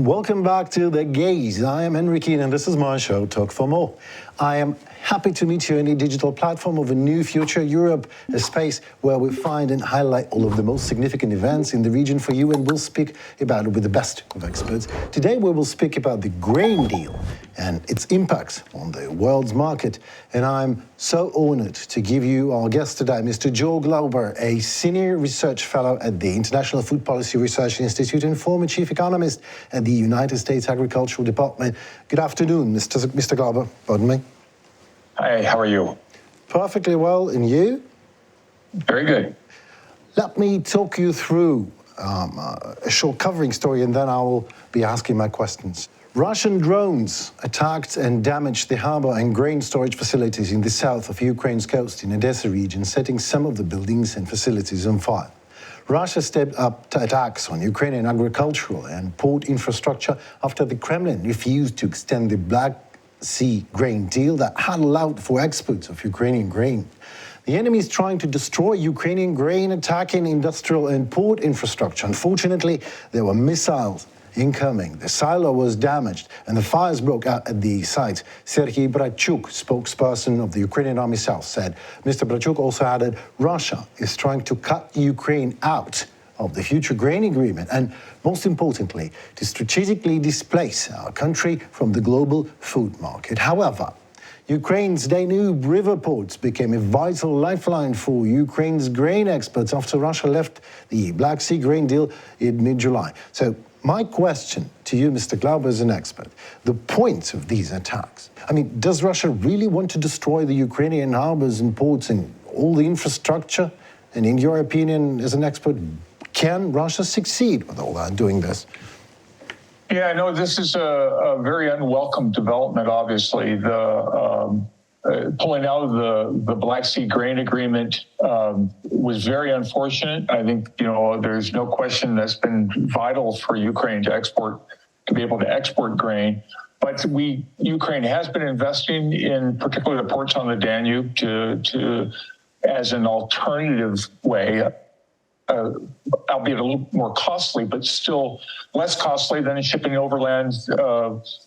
welcome back to The Gaze. I am Enrique and this is my show, Talk for More. I am happy to meet you on a digital platform of a new future Europe, a space where we find and highlight all of the most significant events in the region for you, and we'll speak about it with the best of experts. Today we will speak about the grain deal and its impacts on the world's market. And I'm so honored to give you our guest today, Mr. Joe Glauber, a senior research fellow at the International Food Policy Research Institute and former chief economist at the United States Agricultural Department. Good afternoon, Mr. Glauber. Pardon me. Hi, how are you? Perfectly well, and you? Very good. Let me talk you through a short covering story, and then I will be asking my questions. Russian drones attacked and damaged the harbor and grain storage facilities in the south of Ukraine's coast in Odessa region, setting some of the buildings and facilities on fire. Russia stepped up to attacks on Ukrainian agricultural and port infrastructure after the Kremlin refused to extend the Black Sea grain deal that had allowed for exports of Ukrainian grain. The enemy is trying to destroy Ukrainian grain, attacking industrial and port infrastructure. Unfortunately, there were missiles incoming. The silo was damaged and the fires broke out at the site. Serhiy Brachuk, spokesperson of the Ukrainian Army South, said. Mr. Brachuk also added, Russia is trying to cut Ukraine out of the future grain agreement and, most importantly, to strategically displace our country from the global food market. However, Ukraine's Danube river ports became a vital lifeline for Ukraine's grain exports after Russia left the Black Sea grain deal in mid-July. So my question to you, Mr. Glauber, as an expert, the point of these attacks. I mean, does Russia really want to destroy the Ukrainian harbors and ports and all the infrastructure? And in your opinion, as an expert, can Russia succeed with all that, doing this? Yeah, no, this is a very unwelcome development, obviously. The pulling out of the Black Sea grain agreement was very unfortunate. I think, there's no question that's been vital for Ukraine to be able to export grain. But Ukraine has been investing in particularly the ports on the Danube as an alternative way, albeit a little more costly, but still less costly than shipping overland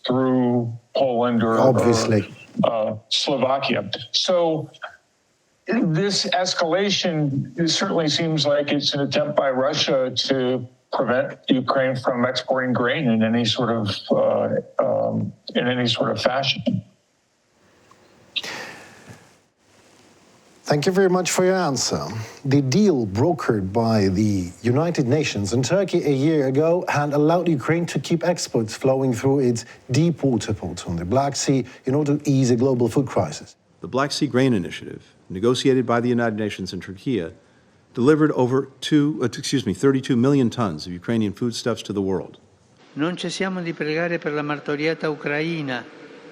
through Poland or Slovakia. So this escalation, it certainly seems like it's an attempt by Russia to prevent Ukraine from exporting grain in any sort of fashion. Thank you very much for your answer. The deal brokered by the United Nations and Turkey a year ago had allowed Ukraine to keep exports flowing through its deep water ports on the Black Sea in order to ease a global food crisis. The Black Sea Grain Initiative, negotiated by the United Nations and Turkey, delivered over 32 million tons of Ukrainian foodstuffs to the world. Non cessiamo di pregare per la martoriata Ucraina,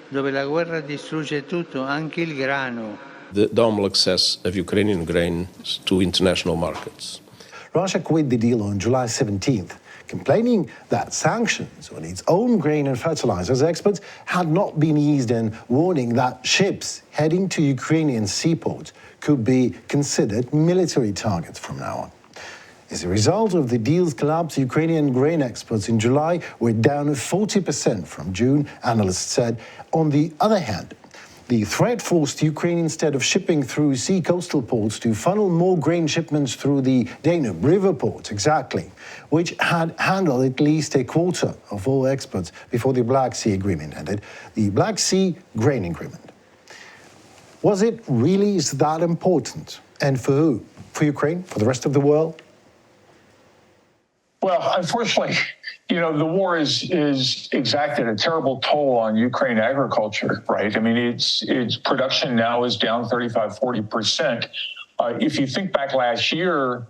dove la guerra distrugge tutto, anche il grano. The normal access of Ukrainian grain to international markets. Russia quit the deal on July 17th, complaining that sanctions on its own grain and fertilizers exports had not been eased and warning that ships heading to Ukrainian seaports could be considered military targets from now on. As a result of the deal's collapse, Ukrainian grain exports in July were down 40% from June, analysts said. On the other hand, the threat forced Ukraine, instead of shipping through sea coastal ports, to funnel more grain shipments through the Danube river ports, which had handled at least a quarter of all exports before the Black Sea Agreement ended. The Black Sea Grain Agreement. Was it really that important? And for who? For Ukraine? For the rest of the world? Well, unfortunately, the war is exacted a terrible toll on Ukraine agriculture, right? I mean, its production now is down 35-40%. If you think back last year,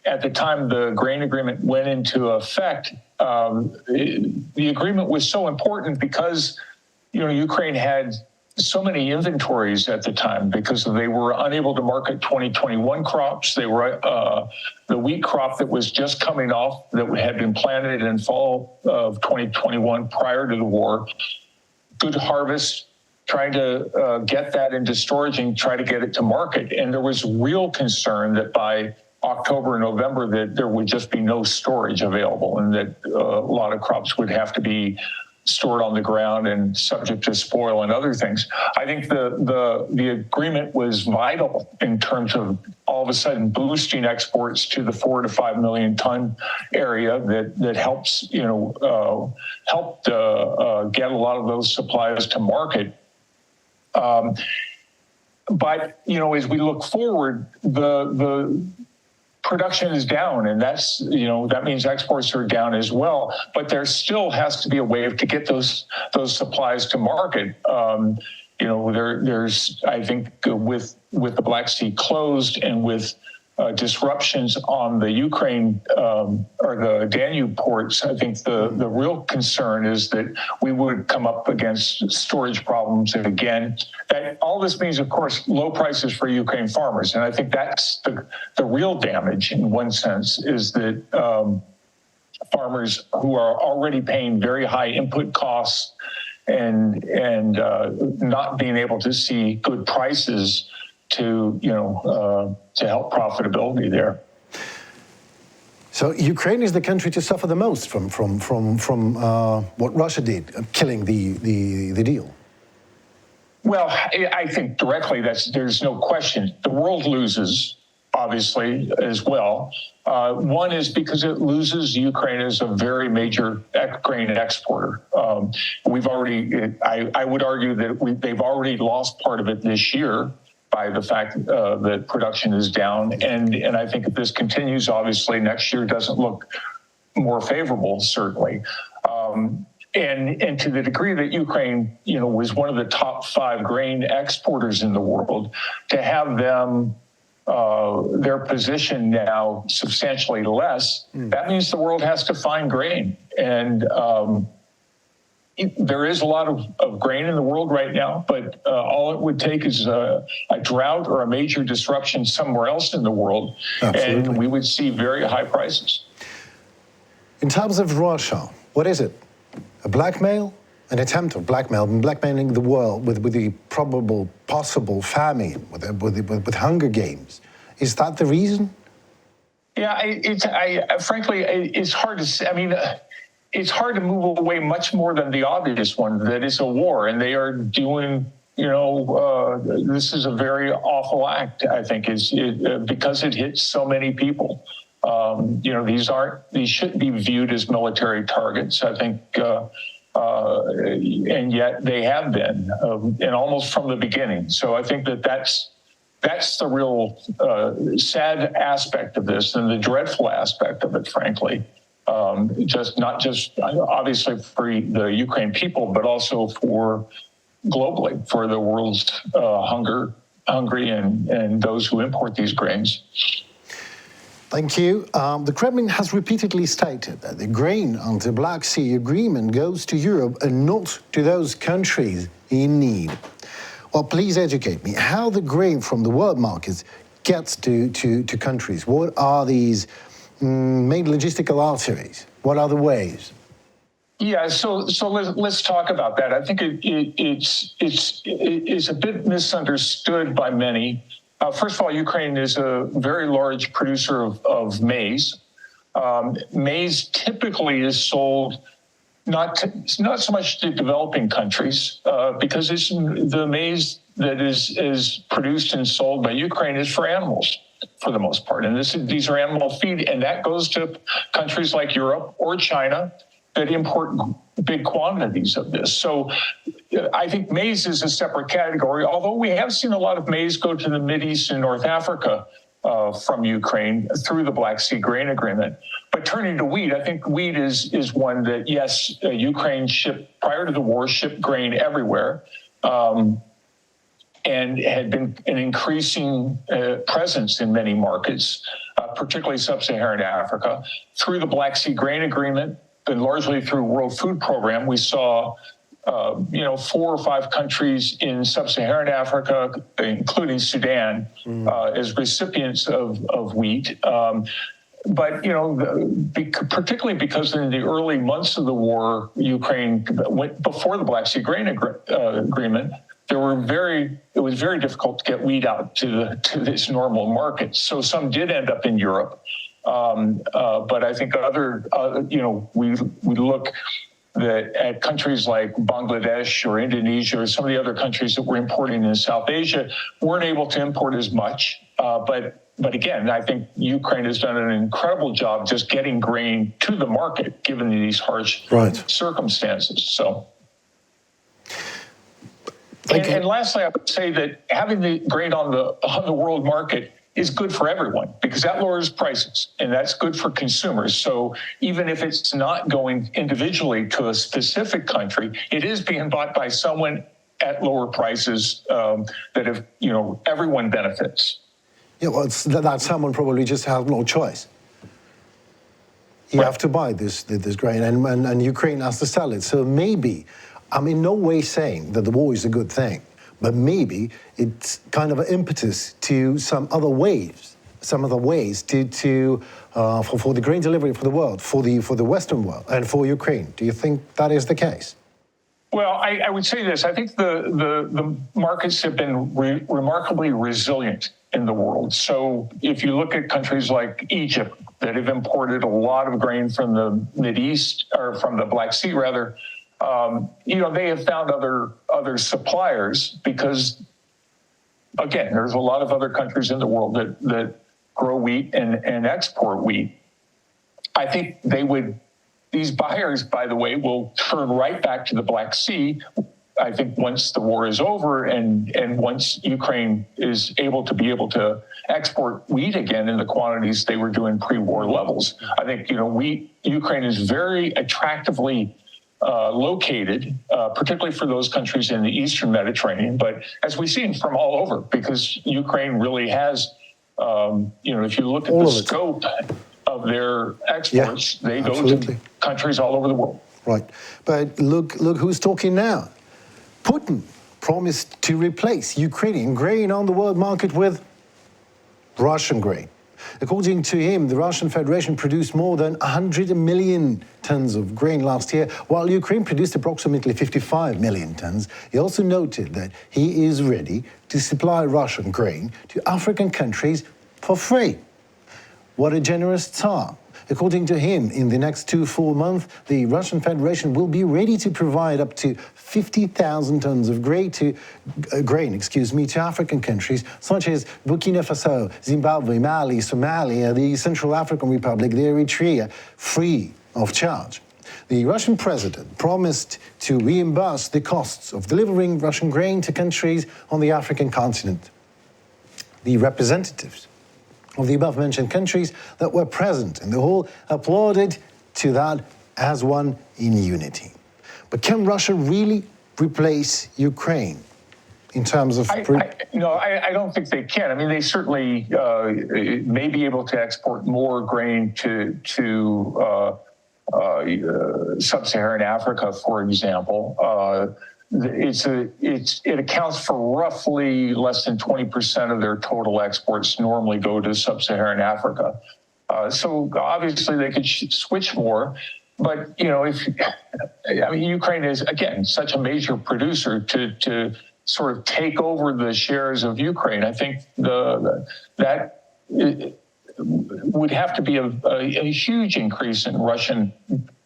at the time the grain agreement went into effect, the agreement was so important because, Ukraine had so many inventories at the time because they were unable to market 2021 crops. They were the wheat crop that was just coming off that had been planted in fall of 2021 prior to the war. Good harvest, trying to get that into storage and try to get it to market. And there was real concern that by October and November that there would just be no storage available, and that a lot of crops would have to be stored on the ground and subject to spoil and other things. I think the agreement was vital in terms of all of a sudden boosting exports to the 4 to 5 million ton area that helps, helped get a lot of those supplies to market. But, as we look forward, the production is down, and that means exports are down as well. But there still has to be a way to get those supplies to market. There's I think with the Black Sea closed and with disruptions on the Ukraine or the Danube ports, I think the real concern is that we would come up against storage problems again. That all this means, of course, low prices for Ukraine farmers, and I think that's the real damage in one sense, is that farmers who are already paying very high input costs and not being able to see good prices to help profitability there. So Ukraine is the country to suffer the most from what Russia did, killing the deal. Well, I think directly there's no question. The world loses, obviously, as well. One is because it loses Ukraine as a very major grain exporter. I would argue that they've already lost part of it this year by the fact that production is down. And I think if this continues, obviously, next year doesn't look more favorable, certainly. And to the degree that Ukraine, was one of the top 5 grain exporters in the world, to have them, their position now substantially less, that means the world has to find grain. And there is a lot of grain in the world right now, but all it would take is a drought or a major disruption somewhere else in the world, Absolutely. and we would see very high prices. In terms of Russia, what is it? A blackmail? An attempt of blackmailing the world with the possible famine, with Hunger Games. Is that the reason? Yeah, frankly, it's hard to say. I mean, it's hard to move away much more than the obvious one, that it's a war, and they are doing, this is a very awful act, I think, because it hits so many people. These shouldn't be viewed as military targets, I think, and yet they have been, and almost from the beginning. So I think that's the real sad aspect of this, and the dreadful aspect of it, frankly. Not just obviously for the Ukraine people, but also for globally, for the world's hungry and those who import these grains. Thank you. The Kremlin has repeatedly stated that the grain under the Black Sea Agreement goes to Europe and not to those countries in need. Well, please educate me. How the grain from the world markets gets to countries? What are these main logistical arteries? What are the ways? Yeah, so let's talk about that. I think it's a bit misunderstood by many. First of all, Ukraine is a very large producer of maize. Maize typically is sold not so much to developing countries, because the maize that is produced and sold by Ukraine is for animals, for the most part. And these are animal feed, and that goes to countries like Europe or China that import big quantities of this. So I think maize is a separate category, although we have seen a lot of maize go to the Mideast and North Africa from Ukraine through the Black Sea Grain Agreement. But turning to wheat, I think wheat is one that, yes, Ukraine prior to the war, shipped grain everywhere. And had been an increasing presence in many markets, particularly sub-Saharan Africa. Through the Black Sea Grain Agreement, and largely through World Food Program, we saw 4 or 5 countries in sub-Saharan Africa, including Sudan, as recipients of wheat. But, particularly because in the early months of the war, Ukraine went before the Black Sea Grain Agreement, it was very difficult to get wheat out to this normal market. So some did end up in Europe. But I think we look at countries like Bangladesh or Indonesia or some of the other countries that were importing in South Asia weren't able to import as much. But again, I think Ukraine has done an incredible job just getting grain to the market, given these harsh circumstances. So. And lastly, I would say that having the grain on the world market is good for everyone, because that lowers prices, and that's good for consumers. So even if it's not going individually to a specific country, it is being bought by someone at lower prices that everyone benefits. Yeah, well, that someone probably just has no choice. You have to buy this grain, and Ukraine has to sell it. So maybe, I'm in no way saying that the war is a good thing, but maybe it's kind of an impetus to some other ways to for the grain delivery for the world, for the Western world, and for Ukraine. Do you think that is the case? Well, I would say this. I think the markets have been remarkably resilient in the world. So if you look at countries like Egypt that have imported a lot of grain from the Mideast, or from the Black Sea rather, they have found other suppliers because, again, there's a lot of other countries in the world that grow wheat and export wheat. I think these buyers, by the way, will turn right back to the Black Sea, I think, once the war is over and once Ukraine is able to export wheat again in the quantities they were doing pre-war levels. I think, Ukraine is very attractively located, particularly for those countries in the Eastern Mediterranean, but as we've seen from all over, because Ukraine really has, if you look at the scope of their exports, they go to countries all over the world. Right, but look who's talking now. Putin promised to replace Ukrainian grain on the world market with Russian grain. According to him, the Russian Federation produced more than 100 million tons of grain last year, while Ukraine produced approximately 55 million tons. He also noted that he is ready to supply Russian grain to African countries for free. What a generous Tsar. According to him, in the next 2-4 months, the Russian Federation will be ready to provide up to 50,000 tons of grain to African countries such as Burkina Faso, Zimbabwe, Mali, Somalia, the Central African Republic, the Eritrea, free of charge. The Russian president promised to reimburse the costs of delivering Russian grain to countries on the African continent. The representatives of the above-mentioned countries that were present in the hall applauded to that as one in unity. But can Russia really replace Ukraine in terms of... I don't think they can. I mean, they certainly may be able to export more grain to sub-Saharan Africa, for example. It accounts for roughly less than 20% of their total exports normally go to sub-Saharan Africa. So obviously they could switch more, but Ukraine is, again, such a major producer to sort of take over the shares of Ukraine. I think that would have to be a huge increase in Russian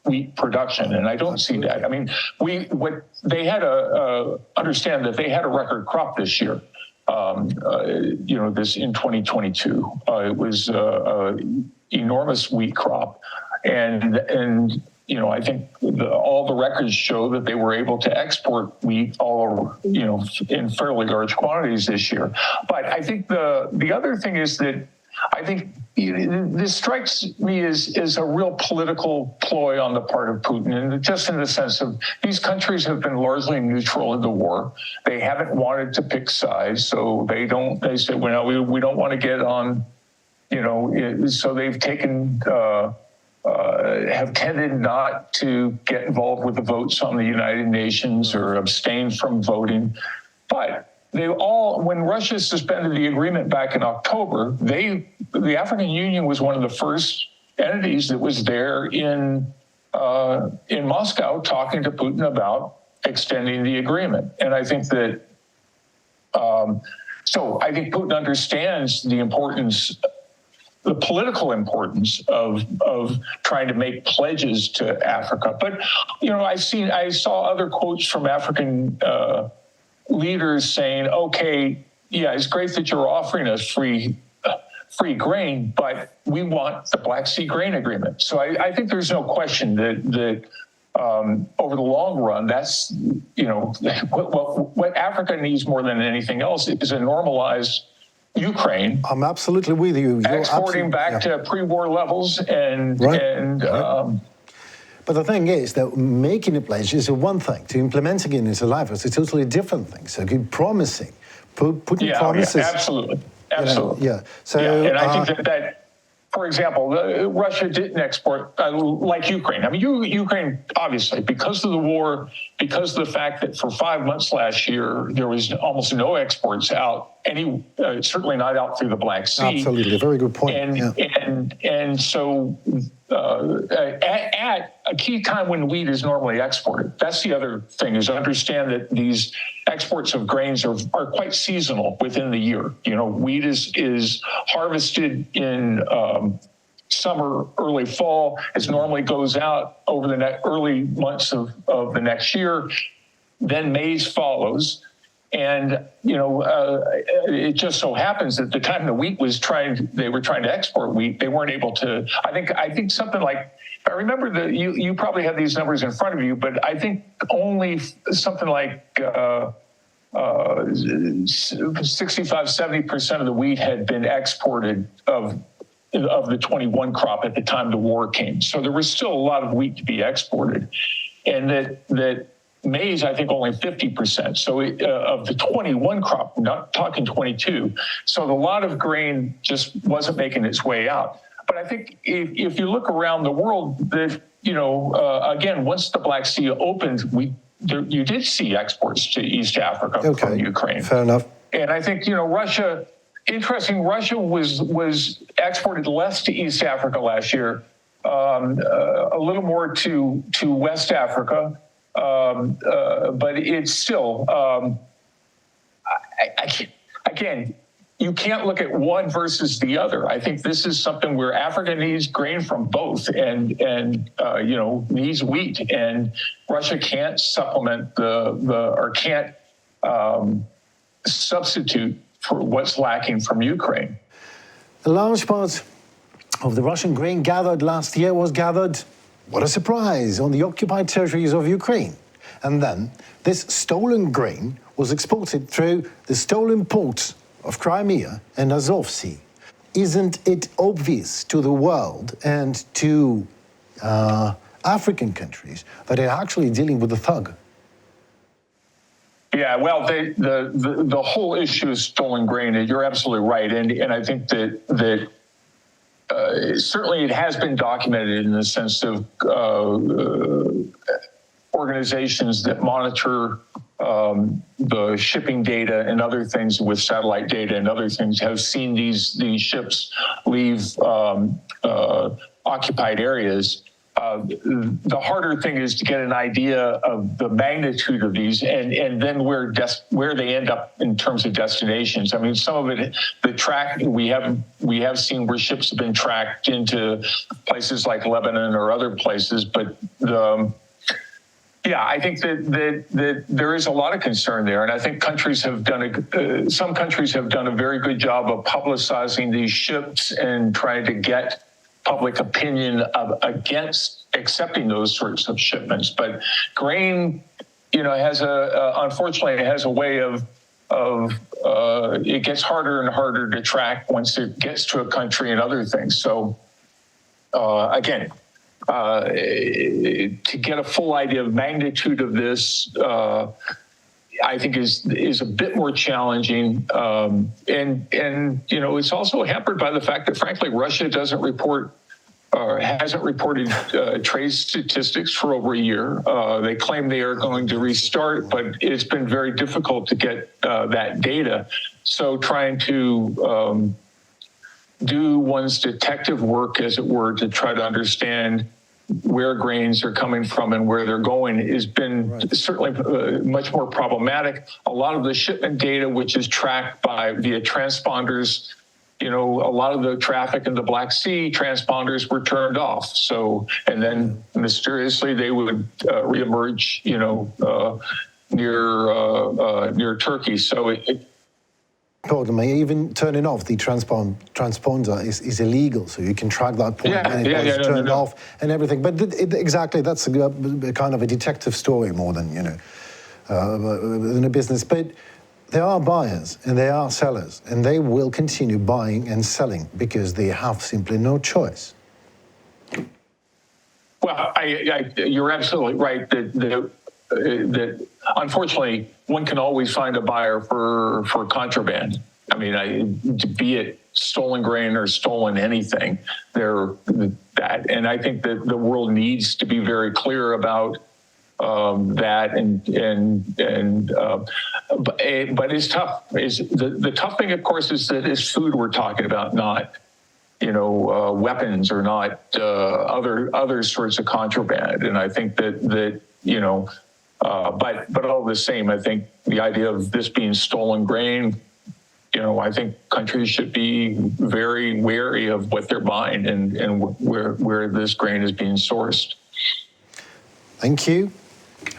wheat production, and I don't see that. I mean, understand that they had a record crop this year. This in 2022, it was enormous wheat crop, and I think all the records show that they were able to export wheat in fairly large quantities this year. But I think the other thing is that I think this strikes me as a real political ploy on the part of Putin, and just in the sense of these countries have been largely neutral in the war. They haven't wanted to pick sides, so they say, well, we don't want to get on, so they've taken, have tended not to get involved with the votes on the United Nations or abstain from voting. But when Russia suspended the agreement back in October, the African Union was one of the first entities that was there in Moscow talking to Putin about extending the agreement. And I think that So I think Putin understands the importance, the political importance of trying to make pledges to Africa. But, I saw other quotes from African leaders saying, okay, yeah, it's great that you're offering us free grain, but we want the Black Sea Grain Agreement. So I think there's no question that over the long run, that's, what Africa needs more than anything else is a normalized Ukraine. I'm absolutely with you. You're exporting back to pre-war levels and But the thing is that making a pledge is one thing. To implementing it into life is a totally different thing. So keep promising, putting promises. Yeah, absolutely. So, and I think that, for example, Russia didn't export like Ukraine. I mean, Ukraine, obviously, because of the war, because of the fact that for 5 months last year, there was almost no exports out, certainly not out through the Black Sea. Absolutely, very good point. And so at a key time when wheat is normally exported, that's the other thing, is understand that these exports of grains are quite seasonal within the year. Wheat is harvested in summer, early fall. It normally goes out over the early months of the next year. Then maize follows. And, it just so happens that the time the wheat they were trying to export wheat, they weren't able to. I think something like, I remember you probably have these numbers in front of you, but I think only something like 65-70% of the wheat had been exported of the 21 crop at the time the war came. So there was still a lot of wheat to be exported, and that maize, I think, only 50%. So of the 21 crop, not talking 22. So a lot of grain just wasn't making its way out. But I think if you look around the world, that again, once the Black Sea opened, you did see exports to East Africa from Ukraine. Fair enough. And I think Russia was exported less to East Africa last year, a little more to West Africa. But it's still, again, you can't look at one versus the other. I think this is something where Africa needs grain from both, and needs wheat, and Russia can't supplement or can't substitute for what's lacking from Ukraine. A large part of the Russian grain gathered last year was gathered, what a surprise, on the occupied territories of Ukraine. And then this stolen grain was exported through the stolen ports of Crimea and Azov Sea. Isn't it obvious to the world and to African countries that they're actually dealing with a thug? Yeah, well, the whole issue is stolen grain, and you're absolutely right. And I think that certainly it has been documented in the sense of organizations that monitor the shipping data and other things with satellite data and other things have seen these ships leave occupied areas. The harder thing is to get an idea of the magnitude of these and then where they end up in terms of destinations. I mean, some of it, we have seen where ships have been tracked into places like Lebanon or other places, but I think that there is a lot of concern there, and I think some countries have done a very good job of publicizing these ships and trying to get public opinion against accepting those sorts of shipments. But grain, unfortunately, it has a way of it gets harder and harder to track once it gets to a country and other things. So again, to get a full idea of magnitude of this, I think is a bit more challenging, and it's also hampered by the fact that, frankly, Russia doesn't report or hasn't reported trade statistics for over a year. They claim they are going to restart, but it's been very difficult to get that data. So trying to do one's detective work, as it were, to try to understand where grains are coming from and where they're going has been certainly much more problematic. A lot of the shipment data, which is tracked via transponders, a lot of the traffic in the Black Sea transponders were turned off. So, and then mysteriously they would reemerge, near Turkey. So Pardon me, even turning off the transponder is illegal, so you can track that point when it was turned off and everything. But exactly, that's a kind of a detective story more than, than a business. But there are buyers and there are sellers, and they will continue buying and selling because they have simply no choice. Well, you're absolutely right that unfortunately one can always find a buyer for contraband. I mean, be it stolen grain or stolen anything, that, and I think that the world needs to be very clear about that. But it's tough. The tough thing, of course, is that it's food we're talking about, not weapons or not other sorts of contraband. And I think that but all the same, I think the idea of this being stolen grain, I think countries should be very wary of what they're buying and where this grain is being sourced. Thank you.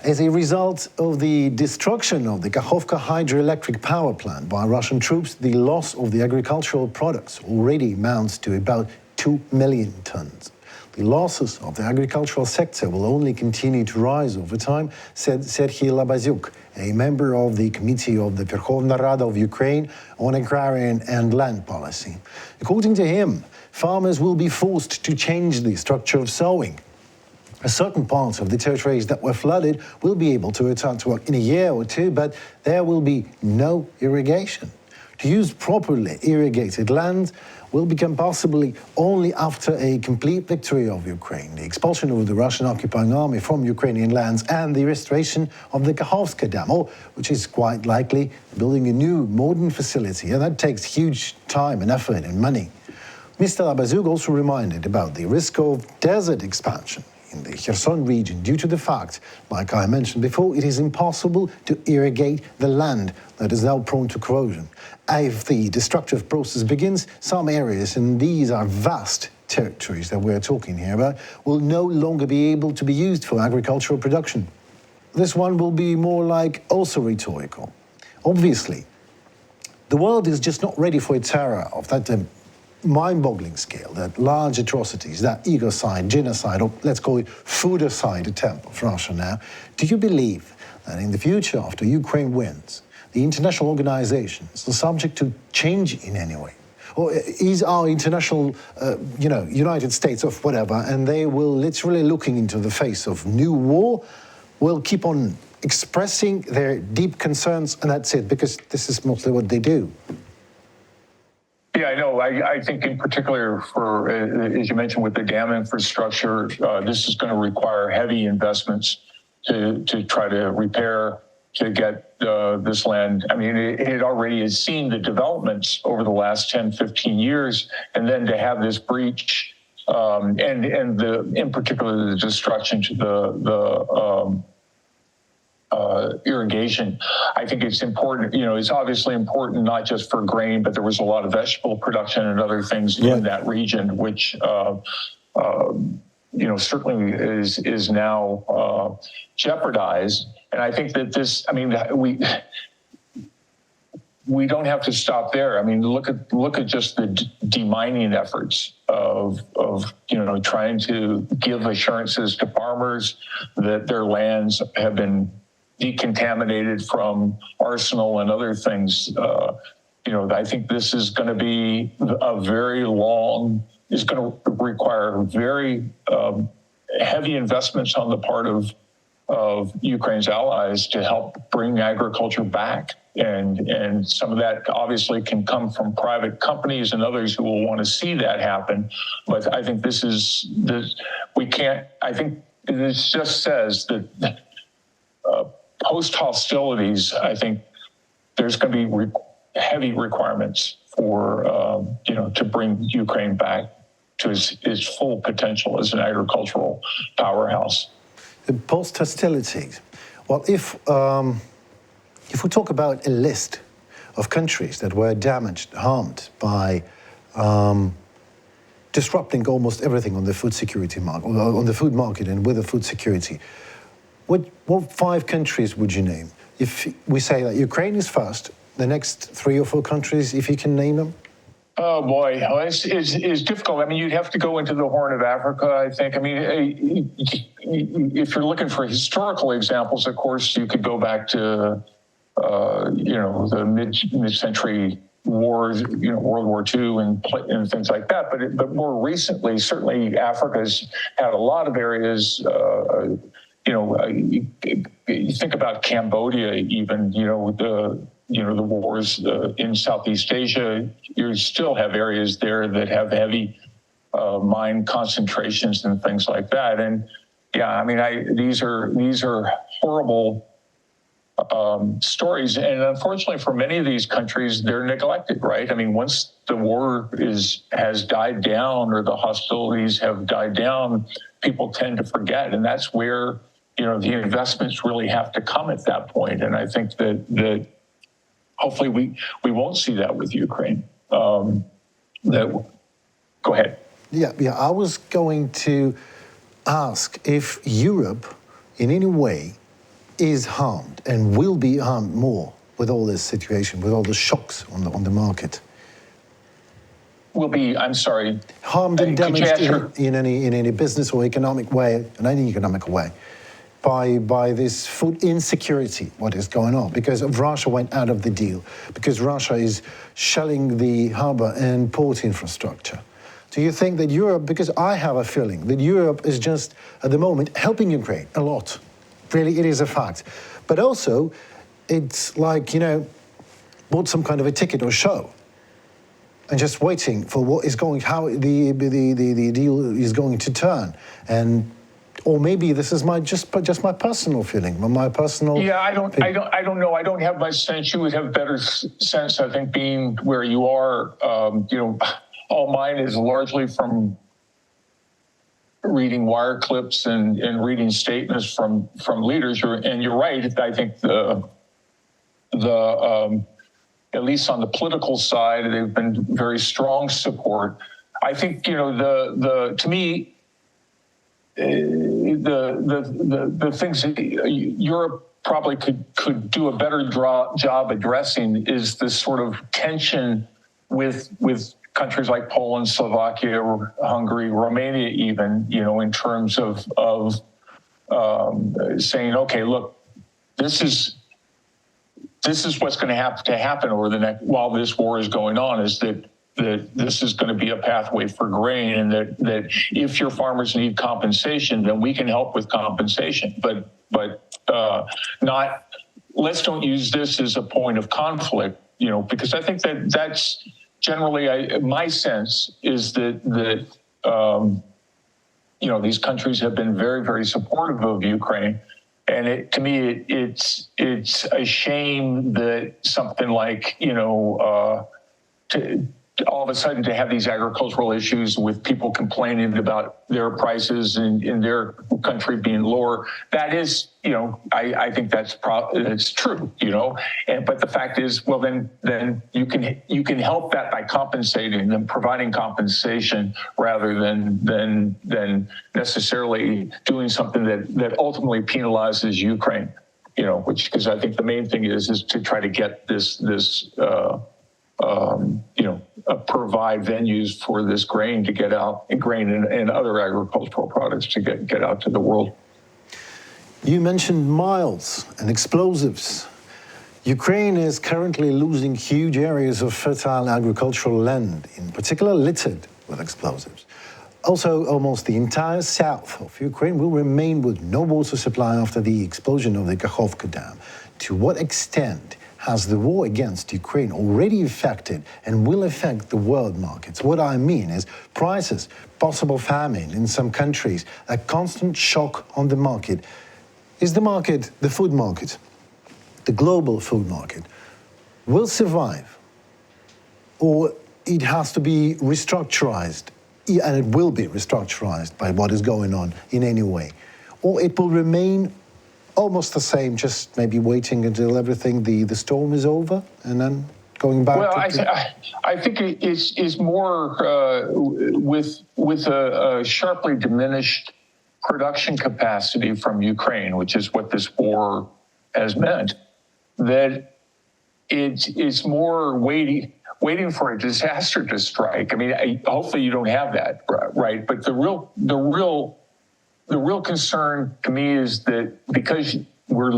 As a result of the destruction of the Kakhovka hydroelectric power plant by Russian troops, the loss of the agricultural products already amounts to about 2 million tons. The losses of the agricultural sector will only continue to rise over time, said Serhiy Labazyuk, a member of the Committee of the Verkhovna Rada of Ukraine on Agrarian and Land Policy. According to him, farmers will be forced to change the structure of sowing. Certain parts of the territories that were flooded will be able to return to work in a year or two, but there will be no irrigation. To use properly irrigated land will become possible only after a complete victory of Ukraine, the expulsion of the Russian occupying army from Ukrainian lands, and the restoration of the Kakhovka Dam, which is quite likely building a new modern facility, and that takes huge time and effort and money. Mr. Labazyuk also reminded about the risk of desert expansion in the Kherson region due to the fact, like I mentioned before, it is impossible to irrigate the land that is now prone to corrosion. If the destructive process begins, some areas, and these are vast territories that we're talking here about, will no longer be able to be used for agricultural production. This one will be more like also rhetorical. Obviously, the world is just not ready for a terror of that mind-boggling scale, that large atrocities, that ecocide, genocide, or let's call it foodicide attempt of Russia now. Do you believe that in the future, after Ukraine wins, the international organizations are subject to change in any way? Or is our international, United States of whatever, and they will literally looking into the face of new war, will keep on expressing their deep concerns, and that's it, because this is mostly what they do? Yeah, I know. I think in particular for, as you mentioned, with the dam infrastructure, this is going to require heavy investments to try to repair, to get this land. I mean, it already has seen the developments over the last 10, 15 years, and then to have this breach and in particular the destruction to the irrigation. I think it's important, it's obviously important not just for grain, but there was a lot of vegetable production and other things in that region, which, certainly is now jeopardized. And I think that this, we don't have to stop there. I mean, look at just the demining efforts of trying to give assurances to farmers that their lands have been decontaminated from arsenal and other things. I think this is going to be is going to require very heavy investments on the part of Ukraine's allies to help bring agriculture back. And some of that obviously can come from private companies and others who will want to see that happen. But I think this just says that post hostilities, I think there's going to be heavy requirements for, to bring Ukraine back. to its full potential as an agricultural powerhouse. The post-hostilities. Well, if we talk about a list of countries that were damaged, harmed by disrupting almost everything on the food security market, on the food market and with the food security, what 5 countries would you name? If we say that Ukraine is first, the next 3 or 4 countries, if you can name them? Oh boy, it's difficult. I mean, you'd have to go into the Horn of Africa, I think. I mean, if you're looking for historical examples, of course, you could go back to, the mid-century wars, World War II and things like that. But more recently, certainly Africa's had a lot of areas. You think about Cambodia, even. The wars in Southeast Asia. You still have areas there that have heavy mine concentrations and things like that. And yeah, I mean, these are horrible stories, and unfortunately for many of these countries, they're neglected, right? I mean, once the war has died down or the hostilities have died down, people tend to forget, and that's where the investments really have to come at that point. And I think that hopefully we won't see that with Ukraine. Go ahead. Yeah. I was going to ask if Europe, in any way, is harmed and will be harmed more with all this situation, with all the shocks on the market. Will be, I'm sorry. Harmed and damaged in any business or economic way, in any economic way, by this food insecurity, what is going on, because Russia went out of the deal, because Russia is shelling the harbor and port infrastructure. Do you think that Europe, because I have a feeling that Europe is just, at the moment, helping Ukraine a lot. Really, it is a fact. But also, it's like, bought some kind of a ticket or show and just waiting for how the deal is going to turn. Or maybe this is just my personal feeling, my personal. Yeah, I don't know. I don't have my sense. You would have better sense, I think, being where you are. All mine is largely from reading wire clips and reading statements from leaders. And you're right. I think the at least on the political side, they've been very strong support. I think to me, the things that Europe probably could do a better job addressing is this sort of tension with countries like Poland, Slovakia, Hungary, Romania, even, in terms of saying, okay, look, this is what's going to have to happen over the next, while this war is going on, is that this is going to be a pathway for grain, and that if your farmers need compensation, then we can help with compensation, but let's don't use this as a point of conflict, because I think that's generally, my sense is that these countries have been very, very supportive of Ukraine. And to me, it's a shame that something like, all of a sudden to have these agricultural issues with people complaining about their prices in their country being lower. That is, I think that's true, but the fact is, well, then you can help that by compensating them, providing compensation, rather than necessarily doing something that ultimately penalizes Ukraine, because I think the main thing is to try to get this provide venues for this grain to get out, grain and other agricultural products to get out to the world. You mentioned miles and explosives. Ukraine is currently losing huge areas of fertile agricultural land, in particular littered with explosives. Also, almost the entire south of Ukraine will remain with no water supply after the explosion of the Kakhovka Dam. To what extent has the war against Ukraine already affected and will affect the world markets? What I mean is prices, possible famine in some countries, a constant shock on the market. Is the market, the food market, the global food market, will survive? Or it has to be restructured and it will be restructured by what is going on in any way, or it will remain almost the same, just maybe waiting until everything, the storm is over, and then going back I think it's more with a sharply diminished production capacity from Ukraine, which is what this war has meant, that it's more waiting for a disaster to strike. I mean, hopefully you don't have that, right? But the real concern to me is that because we're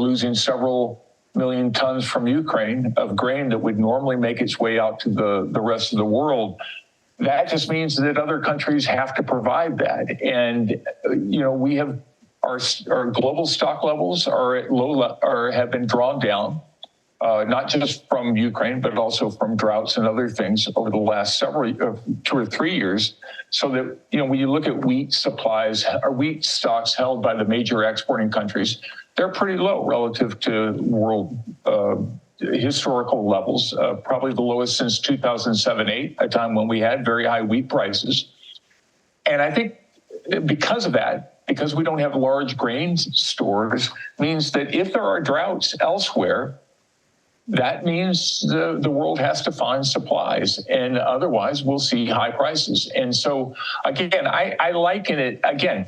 losing several million tons from Ukraine of grain that would normally make its way out to the rest of the world, that just means that other countries have to provide that. And, we have our global stock levels are at have been drawn down, not just from Ukraine, but also from droughts and other things over the last 2 or 3 years. So that, when you look at wheat supplies or wheat stocks held by the major exporting countries, they're pretty low relative to world historical levels, probably the lowest since 2007-8, a time when we had very high wheat prices. And I think because of that, because we don't have large grain stores, means that if there are droughts elsewhere, that means the world has to find supplies, and otherwise we'll see high prices. And so, again, I liken it, again,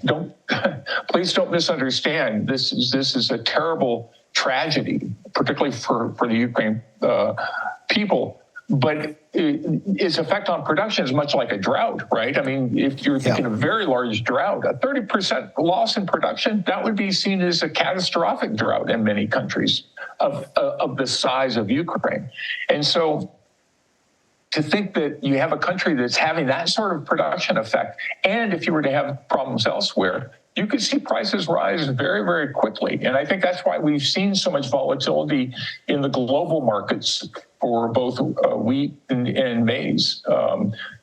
please don't misunderstand. This is a terrible tragedy, particularly for the Ukraine people. But its effect on production is much like a drought, right? I mean, if you're thinking a very large drought, a 30% loss in production, that would be seen as a catastrophic drought in many countries of the size of Ukraine. And so to think that you have a country that's having that sort of production effect, and if you were to have problems elsewhere, you could see prices rise very, very quickly. And I think that's why we've seen so much volatility in the global markets for both wheat and maize,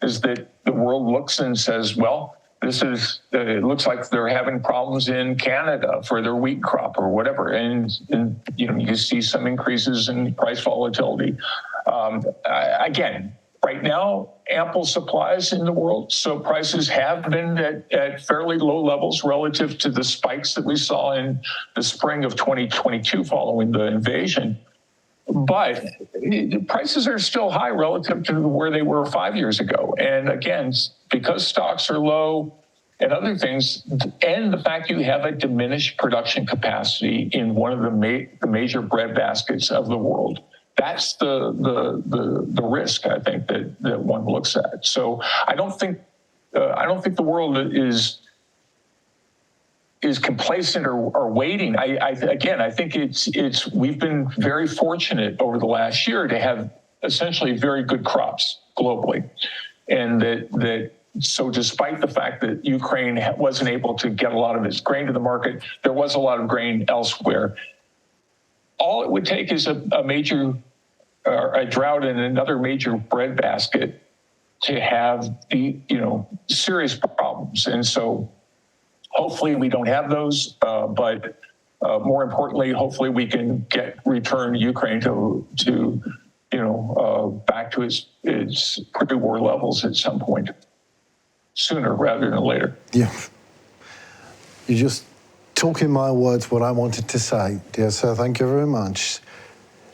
is that the world looks and says, well, it looks like they're having problems in Canada for their wheat crop or whatever. And you see some increases in price volatility. Again, right now, ample supplies in the world, so prices have been at fairly low levels relative to the spikes that we saw in the spring of 2022 following the invasion. But prices are still high relative to where they were 5 years ago. And again, because stocks are low and other things, and the fact you have a diminished production capacity in one of the major bread baskets of the world, that's the risk, I think, that one looks at. So I don't think the world is complacent or waiting. I think it's we've been very fortunate over the last year to have essentially very good crops globally, and so despite the fact that Ukraine wasn't able to get a lot of its grain to the market, there was a lot of grain elsewhere. All it would take is a major a drought in another major bread basket to have serious problems. And so hopefully we don't have those, but more importantly, hopefully we can return Ukraine to back to its pre-war levels at some point, sooner rather than later. Yeah. You just took in my words what I wanted to say, dear sir. Thank you very much.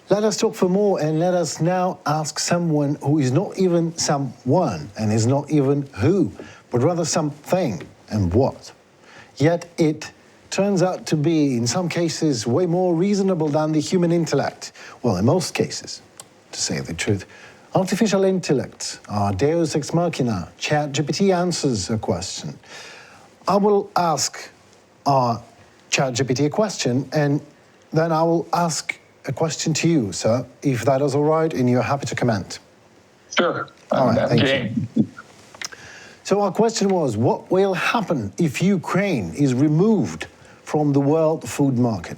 Let us talk for more, and let us now ask someone who is not even someone and is not even who, but rather something and what. Yet it turns out to be, in some cases, way more reasonable than the human intellect. Well, in most cases, to say the truth. Artificial intellect, our Deus ex machina, ChatGPT answers a question. I will ask our ChatGPT a question, and then I will ask a question to you, sir, if that is all right, and you're happy to comment. Sure. All right, thank you. So our question was, what will happen if Ukraine is removed from the world food market?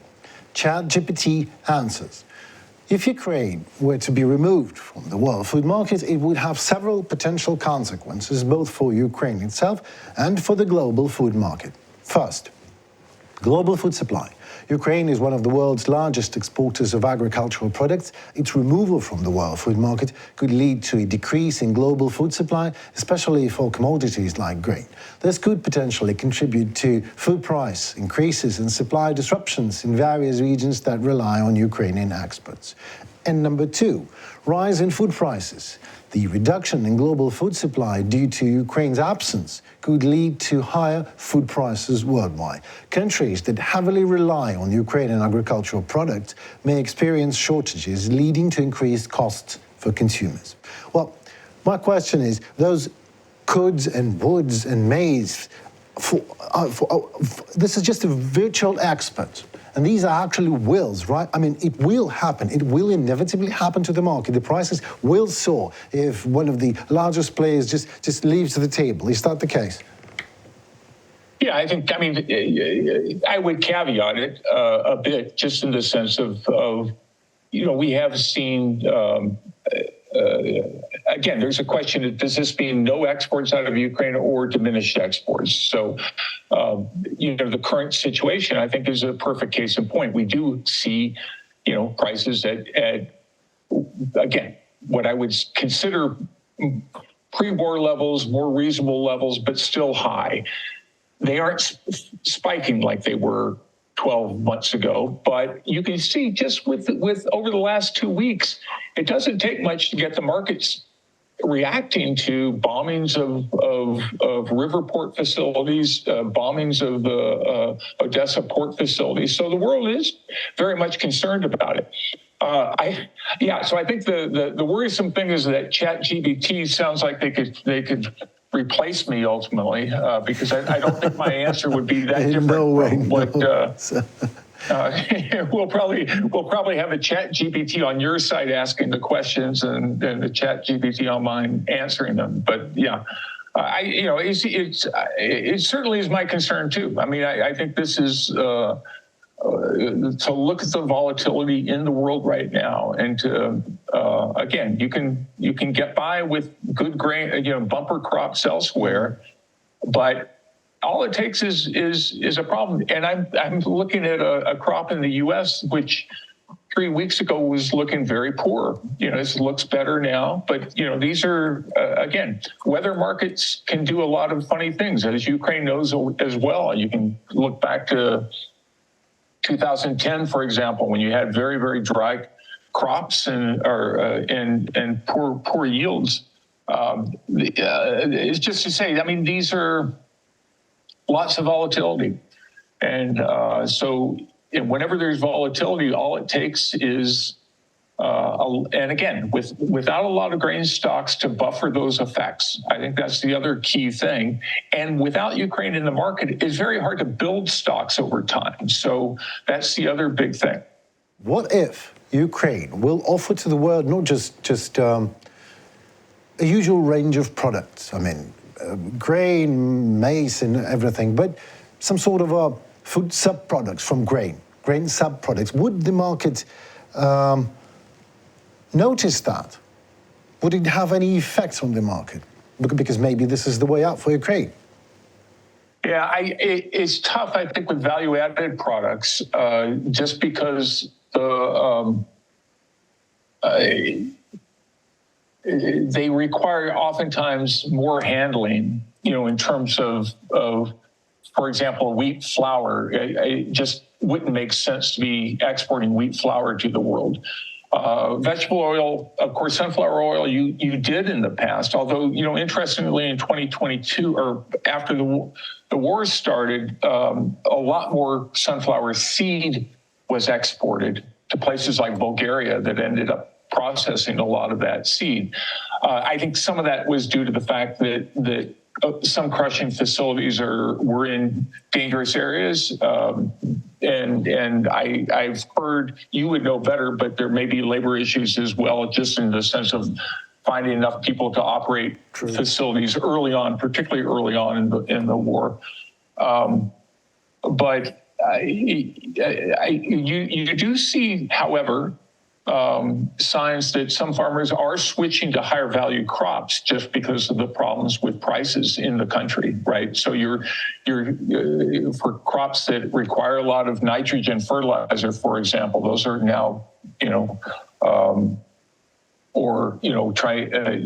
ChatGPT answers. If Ukraine were to be removed from the world food market, it would have several potential consequences, both for Ukraine itself and for the global food market. First, global food supply. Ukraine is one of the world's largest exporters of agricultural products. Its removal from the world food market could lead to a decrease in global food supply, especially for commodities like grain. This could potentially contribute to food price increases and supply disruptions in various regions that rely on Ukrainian exports. And number two, rise in food prices. The reduction in global food supply due to Ukraine's absence could lead to higher food prices worldwide. Countries that heavily rely on Ukrainian agricultural products may experience shortages, leading to increased costs for consumers. Well, my question is, those coulds and woulds and mays, this is just a virtual expert. And these are actually wills, right? I mean, it will happen. It will inevitably happen to the market. The prices will soar if one of the largest players just leaves the table. Is that the case? Yeah, I mean, I would caveat it a bit, just in the sense of we have seen, again, there's a question of, does this mean no exports out of Ukraine or diminished exports? So, the current situation, I think, is a perfect case in point. We do see, prices at again, what I would consider pre-war levels, more reasonable levels, but still high. They aren't spiking like they were 12 months ago, but you can see just with over the last 2 weeks, it doesn't take much to get the markets reacting to bombings of river port facilities, bombings of the Odessa port facilities. So the world is very much concerned about it. So I think the worrisome thing is that ChatGPT sounds like they could replace me ultimately, because I don't think my answer would be that different from what. We'll probably have a ChatGPT on your side asking the questions and the ChatGPT on mine answering them. But yeah, it certainly is my concern too. I mean, I think this is to look at the volatility in the world right now, and to again, you can get by with good grain, bumper crops elsewhere, but all it takes is a problem. And I'm looking at a crop in the U.S. which 3 weeks ago was looking very poor. It looks better now, but these are again, weather markets can do a lot of funny things, as Ukraine knows as well. You can look back to 2010, for example, when you had very, very dry crops and poor yields. It's just to say, I mean, these are lots of volatility. And so whenever there's volatility, all it takes is, and again, without a lot of grain stocks to buffer those effects. I think that's the other key thing. And without Ukraine in the market, it's very hard to build stocks over time. So that's the other big thing. What if Ukraine will offer to the world not just a usual range of products? I mean, grain, maize, and everything, but some sort of food sub-products from grain sub-products. Would the market notice that? Would it have any effects on the market? Because maybe this is the way out for Ukraine. Yeah, it's tough, I think, with value-added products, just because they require oftentimes more handling, in terms of, for example, wheat flour. It just wouldn't make sense to be exporting wheat flour to the world. Vegetable oil, of course, sunflower oil, you did in the past, although, interestingly, in 2022, or after the war started, a lot more sunflower seed was exported to places like Bulgaria that ended up processing a lot of that seed. I think some of that was due to the fact that some crushing facilities were in dangerous areas, and I've heard, you would know better, but there may be labor issues as well, just in the sense of finding enough people to operate facilities early on, particularly early on in the war. But you do see, however, signs that some farmers are switching to higher value crops just because of the problems with prices in the country, right? So you're for crops that require a lot of nitrogen fertilizer, for example, those are now,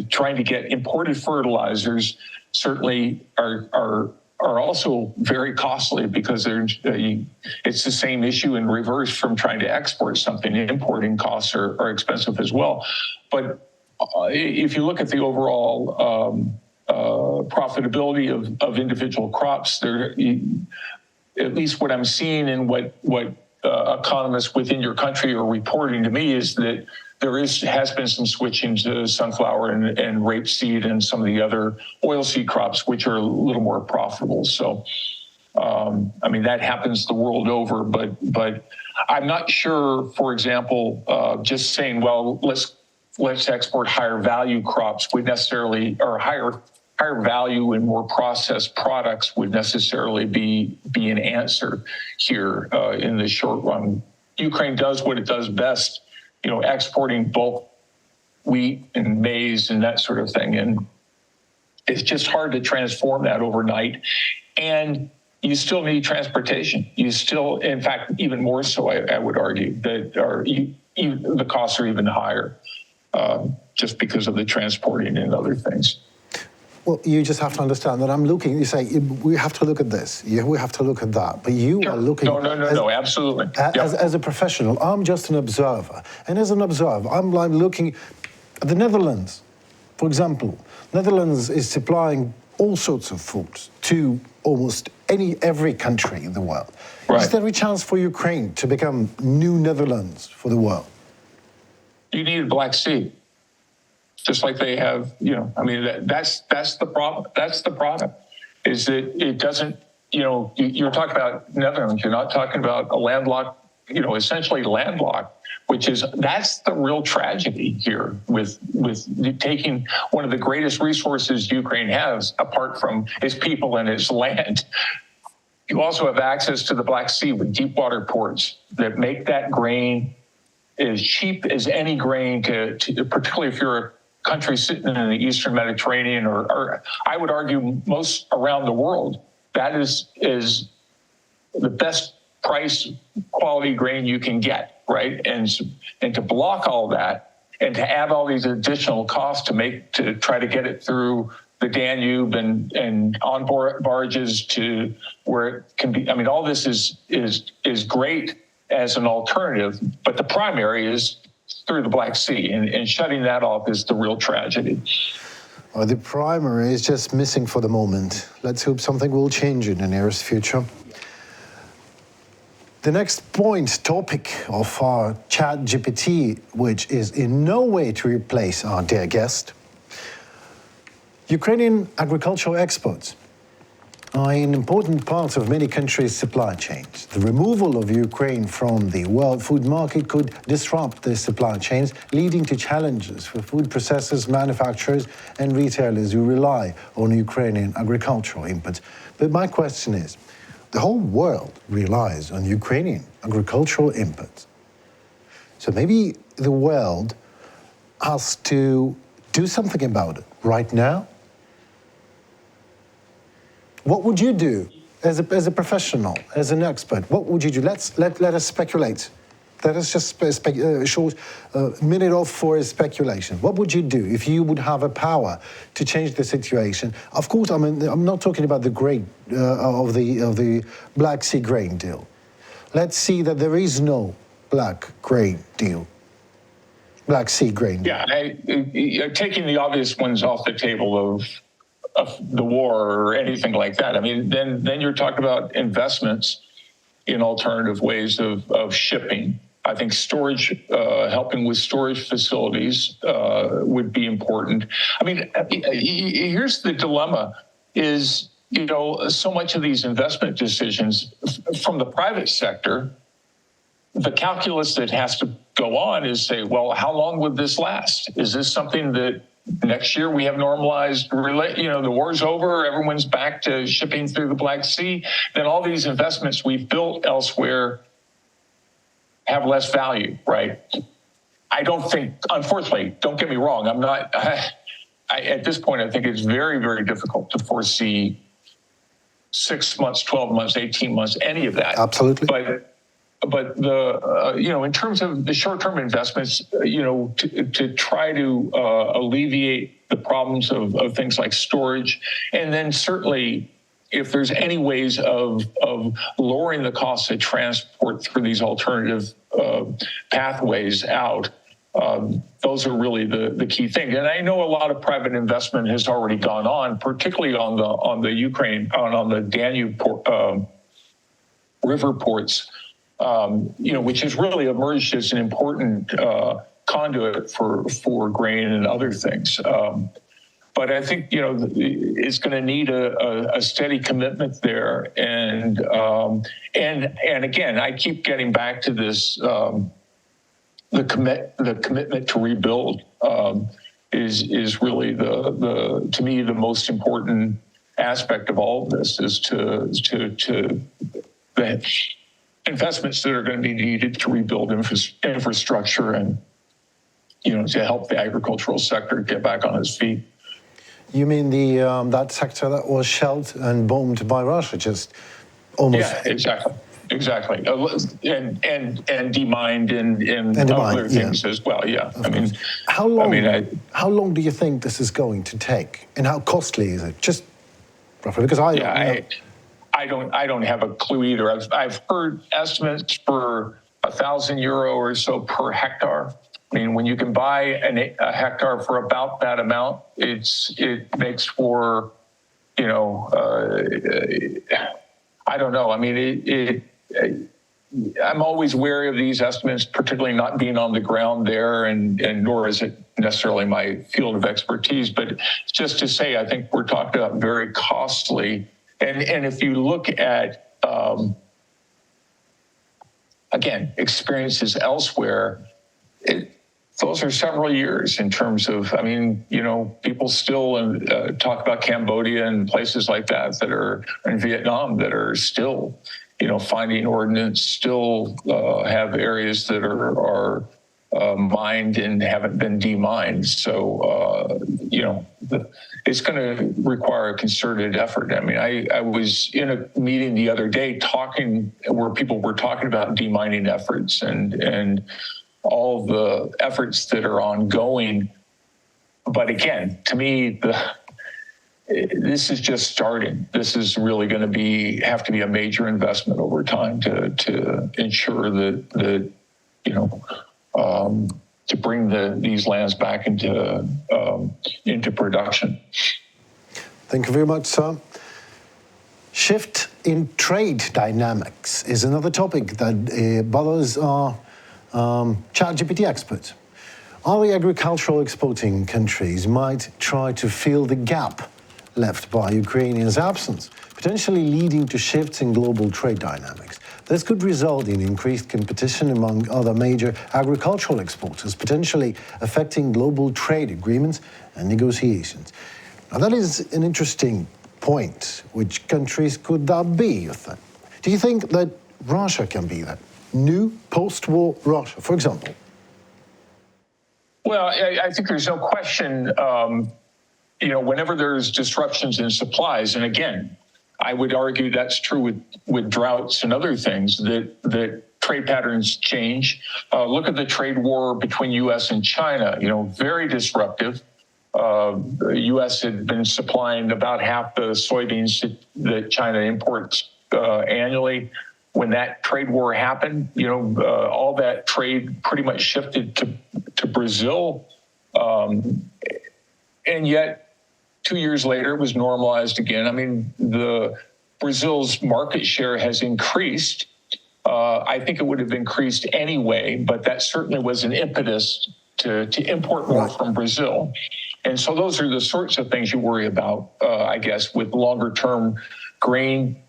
trying to get imported fertilizers certainly are also very costly because it's the same issue in reverse from trying to export something. Importing costs are expensive as well. But if you look at the overall profitability of individual crops, there, at least what I'm seeing and what economists within your country are reporting to me is that has been some switching to sunflower and rapeseed and some of the other oilseed crops, which are a little more profitable. So, that happens the world over, but I'm not sure, for example, just saying, well, let's export higher value crops would necessarily, or higher value and more processed products would necessarily be an answer here in the short run. Ukraine does what it does best, exporting bulk wheat and maize and that sort of thing. And it's just hard to transform that overnight. And you still need transportation. You still, in fact, even more so, I would argue, that the costs are even higher just because of the transporting and other things. Well, you just have to understand that you say, we have to look at this, we have to look at that, but you are looking... No, absolutely. As a professional, I'm just an observer. And as an observer, I'm looking at the Netherlands. For example, Netherlands is supplying all sorts of foods to almost every country in the world. Right. Is there a chance for Ukraine to become new Netherlands for the world? You need a Black Sea. Just like they have, that's the problem. That's the product, is that it doesn't, you're talking about Netherlands, you're not talking about a landlocked, essentially landlocked, that's the real tragedy here with taking one of the greatest resources Ukraine has, apart from its people and its land. You also have access to the Black Sea with deep water ports that make that grain as cheap as any grain to particularly if you're a country sitting in the Eastern Mediterranean, or I would argue most around the world, that is the best price quality grain you can get, right? And to block all that and to add all these additional costs to try to get it through the Danube and on barges to where it can be. All this is great as an alternative, but the primary is through the Black Sea, and shutting that off is the real tragedy. Well, the primary is just missing for the moment. Let's hope something will change in the nearest future. The next topic of our ChatGPT, which is in no way to replace our dear guest, Ukrainian agricultural exports are an important part of many countries' supply chains. The removal of Ukraine from the world food market could disrupt the supply chains, leading to challenges for food processors, manufacturers, and retailers who rely on Ukrainian agricultural inputs. But my question is, the whole world relies on Ukrainian agricultural inputs. So maybe the world has to do something about it right now? What would you do as a professional, as an expert? What would you do? Let us speculate. Let us just a short minute off for speculation. What would you do if you would have a power to change the situation? Of course, I'm not talking about the grain of the Black Sea grain deal. Let's see that there is no Black Sea grain deal. Yeah, taking the obvious ones off the table of the war or anything like that. Then you're talking about investments in alternative ways of shipping. I think storage, helping with storage facilities would be important. Here's the dilemma is, so much of these investment decisions from the private sector, the calculus that has to go on is say, well, how long would this last? Is this something that next year we have normalized, the war's over, everyone's back to shipping through the Black Sea, then all these investments we've built elsewhere have less value, right? I don't think, unfortunately, don't get me wrong, I'm not, at this point, I think it's very, very difficult to foresee 6 months, 12 months, 18 months, any of that. Absolutely. But the, in terms of the short-term investments, to try to alleviate the problems of things like storage, and then certainly if there's any ways of lowering the cost of transport through these alternative pathways out, those are really the key thing. And I know a lot of private investment has already gone on, particularly on the Ukraine, on the Danube river ports, which has really emerged as an important conduit for grain and other things. But I think, it's going to need a steady commitment there. And again, I keep getting back to this, the commitment to rebuild is really to me, the most important aspect of all of this is to the investments that are going to be needed to rebuild infrastructure and, to help the agricultural sector get back on its feet. You mean the that sector that was shelled and bombed by Russia, just almost? Yeah, exactly, and demined and other things as well. Yeah, How long do you think this is going to take, and how costly is it? Just roughly, because I don't have a clue either. I've heard estimates for €1,000 or so per hectare. When you can buy a hectare for about that amount, it makes for, I don't know. I'm always wary of these estimates, particularly not being on the ground there, and nor is it necessarily my field of expertise. But just to say, I think we're talking about very costly. And if you look at, again, experiences elsewhere, those are several years in terms of, people still talk about Cambodia and places like that are in Vietnam that are still, finding ordnance, still have areas that are mined and haven't been demined. So, it's going to require a concerted effort. I was in a meeting the other day where people were talking about demining efforts and all the efforts that are ongoing. But again, to me, this is just starting. This is really going to have to be a major investment over time to ensure that to bring these lands back into production. Thank you very much, sir. Shift in trade dynamics is another topic that bothers our ChatGPT experts. Other agricultural exporting countries might try to fill the gap left by Ukrainians' absence, potentially leading to shifts in global trade dynamics. This could result in increased competition among other major agricultural exporters, potentially affecting global trade agreements and negotiations. Now, that is an interesting point. Which countries could that be, you think? Do you think that Russia can be that? New post-war Russia, for example? Well, I think there's no question, whenever there's disruptions in supplies, and again, I would argue that's true with droughts and other things, that trade patterns change. Look at the trade war between U.S. and China, very disruptive. The U.S. had been supplying about half the soybeans that China imports annually. When that trade war happened, all that trade pretty much shifted to Brazil. And yet, 2 years later, it was normalized again. Brazil's market share has increased. I think it would have increased anyway, but that certainly was an impetus to import more from Brazil. And so those are the sorts of things you worry about, I guess, with longer term grain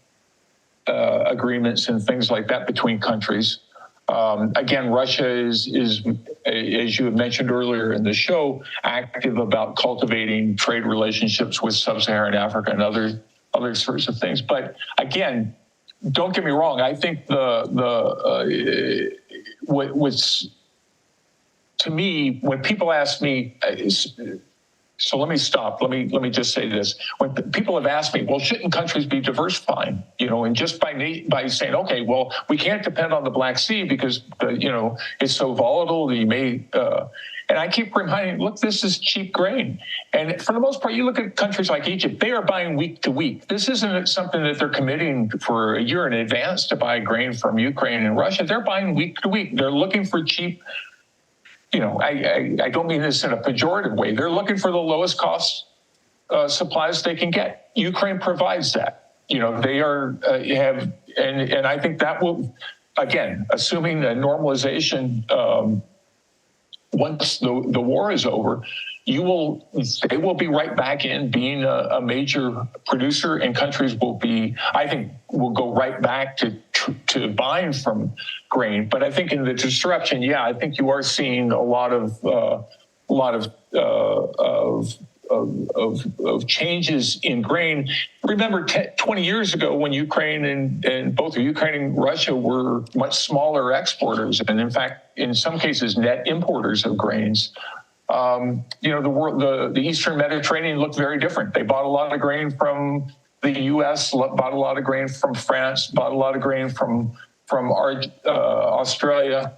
agreements and things like that between countries. Again, Russia is, as you had mentioned earlier in the show, active about cultivating trade relationships with sub-Saharan Africa and other sorts of things. But again, don't get me wrong. I think what's to me, when people ask me, so let me stop. Let me just say this. When people have asked me, well, shouldn't countries be diversifying? And just by saying, okay, well, we can't depend on the Black Sea because it's so volatile that you may. And I keep reminding, look, this is cheap grain. And for the most part, you look at countries like Egypt, they are buying week to week. This isn't something that they're committing for a year in advance to buy grain from Ukraine and Russia. They're buying week to week. They're looking for cheap. I don't mean this in a pejorative way. They're looking for the lowest cost supplies they can get. Ukraine provides that. They have, and I think that will, again, assuming a normalization. Once the war is over, they will be right back in being a major producer, and countries will go right back to buying from grain. But I think in the disruption, I think you are seeing a lot of changes in grain. Remember 20 years ago when Ukraine and both Ukraine and Russia were much smaller exporters, and in fact, in some cases, net importers of grains. The Eastern Mediterranean looked very different. They bought a lot of grain from the U.S., bought a lot of grain from France, bought a lot of grain from Australia.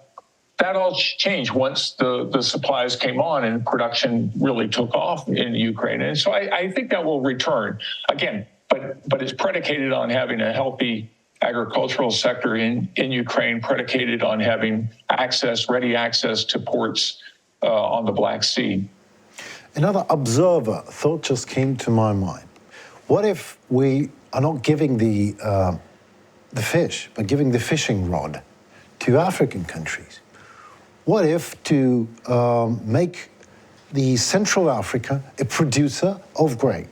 That all changed once the supplies came on and production really took off in Ukraine. And so I think that will return again, but it's predicated on having a healthy agricultural sector in Ukraine, predicated on having ready access to ports on the Black Sea. Another observer thought just came to my mind. What if we are not giving the fish, but giving the fishing rod to African countries? What if to make the Central Africa a producer of grain?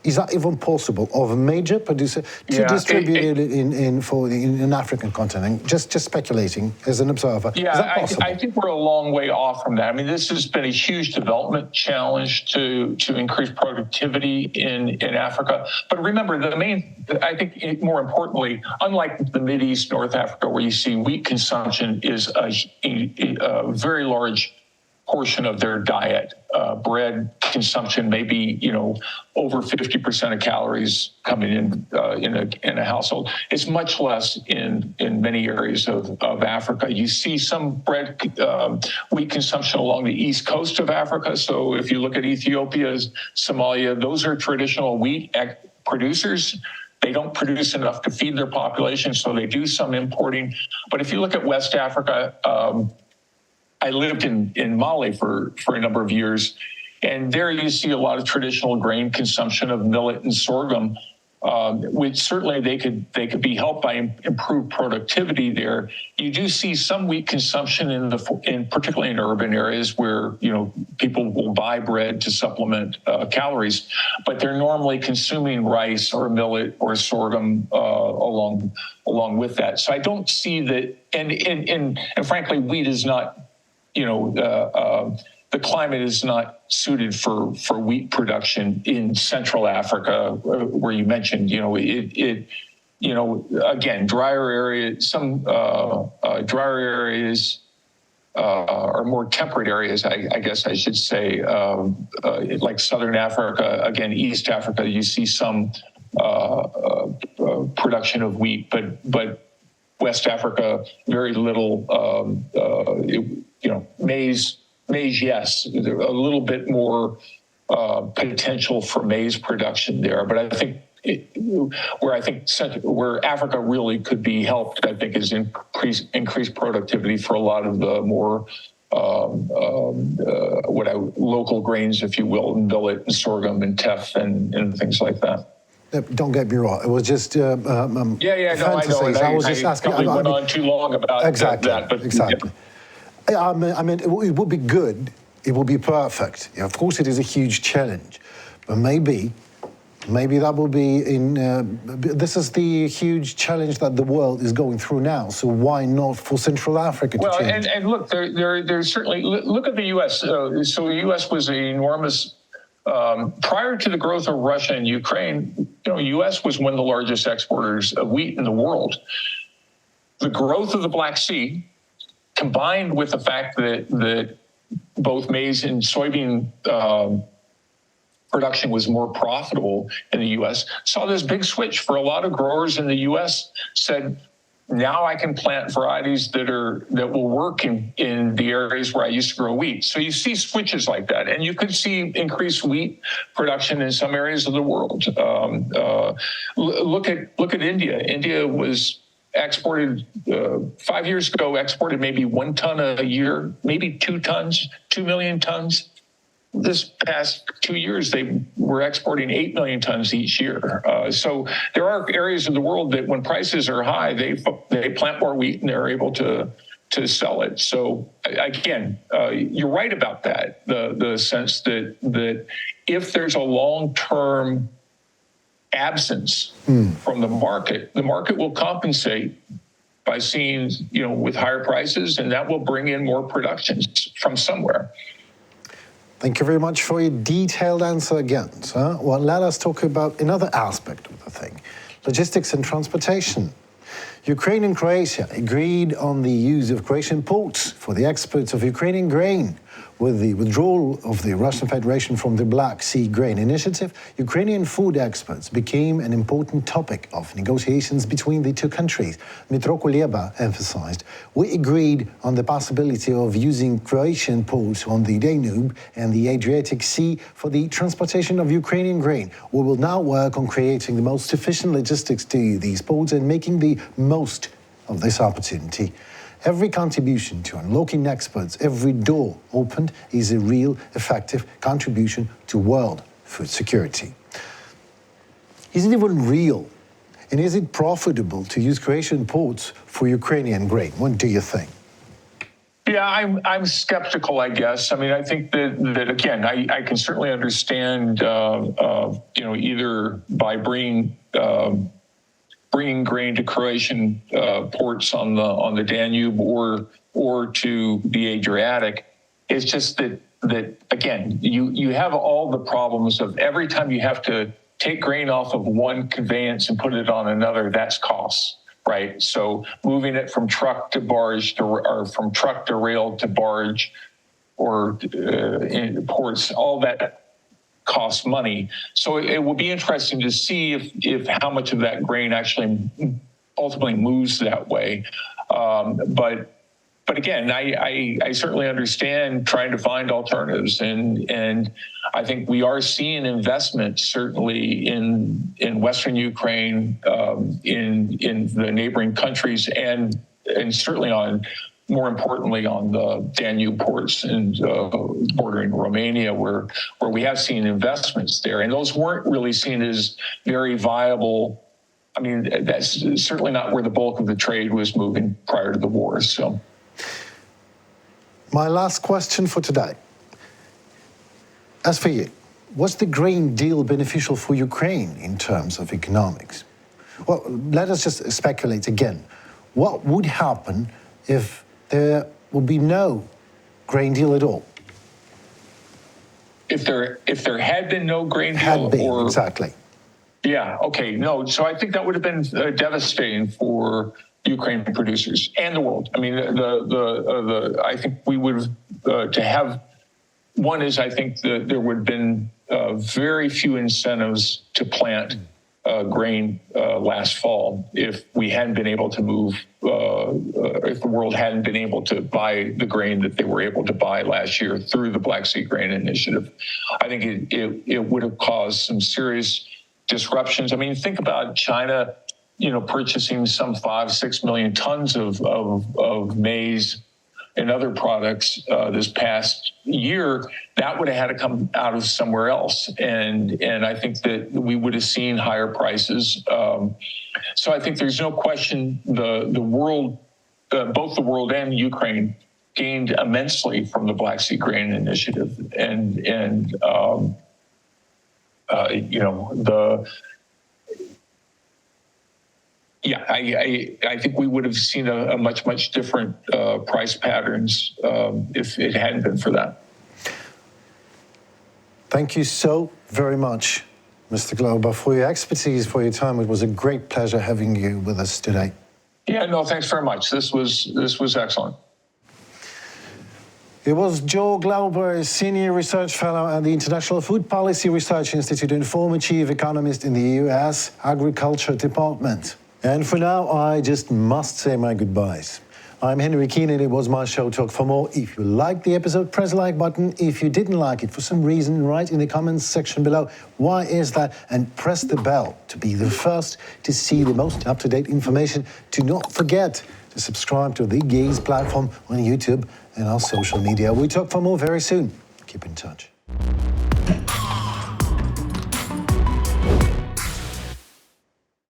Is that even possible, of a major producer to distribute it in an African continent? Just speculating as an observer. Yeah, is that possible? I think we're a long way off from that. I mean, this has been a huge development challenge to increase productivity in Africa. But remember, I think more importantly, unlike the Mideast, North Africa, where you see wheat consumption is a very large portion of their diet. Bread consumption may be, over 50% of calories coming in a household. It's much less in many areas of Africa. You see some wheat consumption along the east coast of Africa. So if you look at Ethiopia, Somalia, those are traditional wheat producers. They don't produce enough to feed their population, so they do some importing. But if you look at West Africa, I lived in Mali for a number of years, and there you see a lot of traditional grain consumption of millet and sorghum, which certainly they could be helped by improved productivity there. You do see some wheat consumption particularly in urban areas where people will buy bread to supplement calories, but they're normally consuming rice or millet or sorghum along with that. So I don't see that, and frankly, wheat is not. The climate is not suited for wheat production in Central Africa, where you mentioned, again, drier areas, some drier areas, or more temperate areas, I guess I should say, like Southern Africa, again, East Africa, you see some production of wheat, but West Africa, very little, maize, yes, a little bit more potential for maize production there. But I think where Africa really could be helped, I think, is increased productivity for a lot of the more local grains, if you will, millet and sorghum and teff and things like that. Don't get me wrong. It was just fantasies. No, I was just asking. I went on too long about that. But exactly. Yeah. I mean, it would be good. It would be perfect. Of course, it is a huge challenge, but maybe that will be this is the huge challenge that the world is going through now. So why not for Central Africa to change? And look, there's certainly look at the U.S. So the U.S. was an enormous. Prior to the growth of Russia and Ukraine, U.S. was one of the largest exporters of wheat in the world. The growth of the Black Sea combined with the fact that both maize and soybean production was more profitable in the U.S., saw this big switch for a lot of growers in the U.S. said, now I can plant varieties that will work in the areas where I used to grow wheat. So you see switches like that, and you could see increased wheat production in some areas of the world. Look at India. India was exported 5 years ago, exported maybe 1 ton a year, maybe 2 tons, 2 million tons. This past 2 years, they were exporting 8 million tons each year. So there are areas of the world that when prices are high, they plant more wheat and they're able to sell it. So again, you're right about that. The sense that if there's a long-term absence from the market will compensate by seeing, with higher prices, and that will bring in more production from somewhere. Thank you very much for your detailed answer again, sir. Well, let us talk about another aspect of the thing, logistics and transportation. Ukraine and Croatia agreed on the use of Croatian ports for the exports of Ukrainian grain. With the withdrawal of the Russian Federation from the Black Sea Grain Initiative, Ukrainian food exports became an important topic of negotiations between the two countries. Joe Glauber emphasized, we agreed on the possibility of using Croatian ports on the Danube and the Adriatic Sea for the transportation of Ukrainian grain. We will now work on creating the most efficient logistics to these ports and making the most of this opportunity. Every contribution to unlocking exports, every door opened, is a real, effective contribution to world food security. Is it even real? And is it profitable to use Croatian ports for Ukrainian grain? What do you think? Yeah, I'm skeptical, I guess. I mean, I think that again, I can certainly understand, either by bringing grain to Croatian ports on the Danube or to the Adriatic. It's just that again, you have all the problems of every time you have to take grain off of one conveyance and put it on another, that's costs, right? So moving it from truck to barge or from truck to rail to barge or in ports, all that costs money. So it will be interesting to see if how much of that grain actually ultimately moves that way. But again, I certainly understand trying to find alternatives, and I think we are seeing investment certainly in Western Ukraine, in the neighboring countries, and certainly more importantly, on the Danube ports and bordering Romania, where we have seen investments there. And those weren't really seen as very viable. I mean, that's certainly not where the bulk of the trade was moving prior to the war. So, my last question for today. As for you, was the grain deal beneficial for Ukraine in terms of economics? Well, let us just speculate again. What would happen if there will be no grain deal at all? If there had been no grain deal, exactly. Yeah. Okay. No. So I think that would have been devastating for Ukrainian producers and the world. I mean, I think we would to have. One is, I think that there would have been very few incentives to plant grain last fall if we hadn't been able to move, if the world hadn't been able to buy the grain that they were able to buy last year through the Black Sea Grain Initiative. I think it would have caused some serious disruptions. I mean, think about China, purchasing some 5-6 million tons of maize and other products this past year. That would have had to come out of somewhere else, and I think that we would have seen higher prices. So I think there's no question the world, both the world and Ukraine, gained immensely from the Black Sea Grain Initiative, and Yeah, I think we would have seen a much different price patterns if it hadn't been for that. Thank you so very much, Mr. Glauber, for your expertise, for your time. It was a great pleasure having you with us today. Yeah, no, thanks very much. This was excellent. It was Joe Glauber, Senior Research Fellow at the International Food Policy Research Institute and former Chief Economist in the US Agriculture Department. And for now, I just must say my goodbyes. I'm Henry Keane, and it was my show Talk for More. If you liked the episode, press the like button. If you didn't like it for some reason, write in the comments section below why is that, and press the bell to be the first to see the most up-to-date information. Do not forget to subscribe to the Gaze platform on YouTube and our social media. We talk for more very soon. Keep in touch.